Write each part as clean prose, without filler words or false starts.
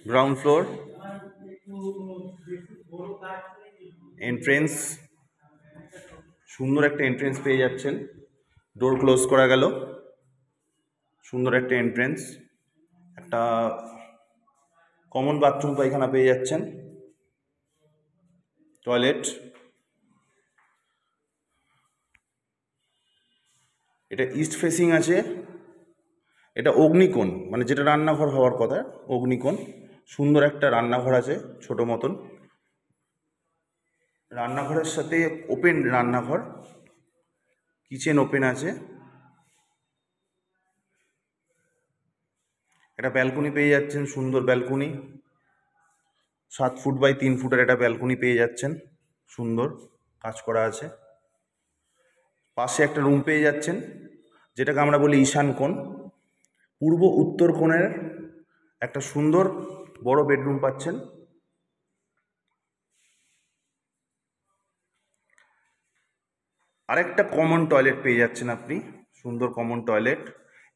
Ground floor, entrance, সুন্দর একটা entrance পেয়ে যাচ্ছেন। ডোর ক্লোজ করা গেল, সুন্দর একটা এন্ট্রেন্স, একটা কমন বাথরুম পায়খানা পেয়ে যাচ্ছেন, টয়লেট। এটা ইস্ট ফেসিং আছে, এটা অগ্নিকোণ, মানে যেটা রান্নাঘর হওয়ার কথা অগ্নিকোণ। সুন্দর একটা রান্নাঘর আছে ছোট মতন, রান্নাঘরের সাথে ওপেন রান্নাঘর, কিচেন ওপেন আছে। একটা ব্যালকনি পেয়ে যাচ্ছেন, সুন্দর ব্যালকনি, 7 ফুট বাই 3 ফুটের একটা ব্যালকনি পেয়ে যাচ্ছেন, সুন্দর কাজ করা আছে। পাশে একটা রুম পেয়ে যাচ্ছেন, যেটাকে আমরা বলি ঈশান কোণ। পূর্ব উত্তর কোণের একটা সুন্দর বড় বেডরুম পাচ্ছেন। আরেকটা কমন টয়লেট পেয়ে যাচ্ছেন আপনি, সুন্দর কমন টয়লেট।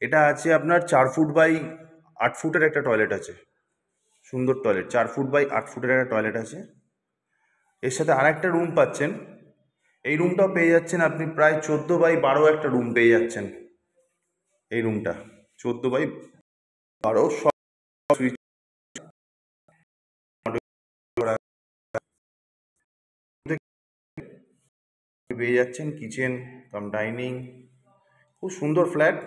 এটা আছে আপনার 4 ফুট বাই 8 ফুটের একটা টয়লেট আছে, সুন্দর টয়লেট, 4 ফুট বাই 8 ফুটের একটা টয়লেট আছে। এর সাথে আরেকটা রুম পাচ্ছেন, এই রুমটাও পেয়ে যাচ্ছেন আপনি প্রায় 14 বাই 12 একটা রুম পেয়ে যাচ্ছেন। এই রুমটা 14 বাই 12, সব সুইচ পেয়ে যাচ্ছেন, কিচেন কাম ডাইনিং, খুব সুন্দর ফ্ল্যাট।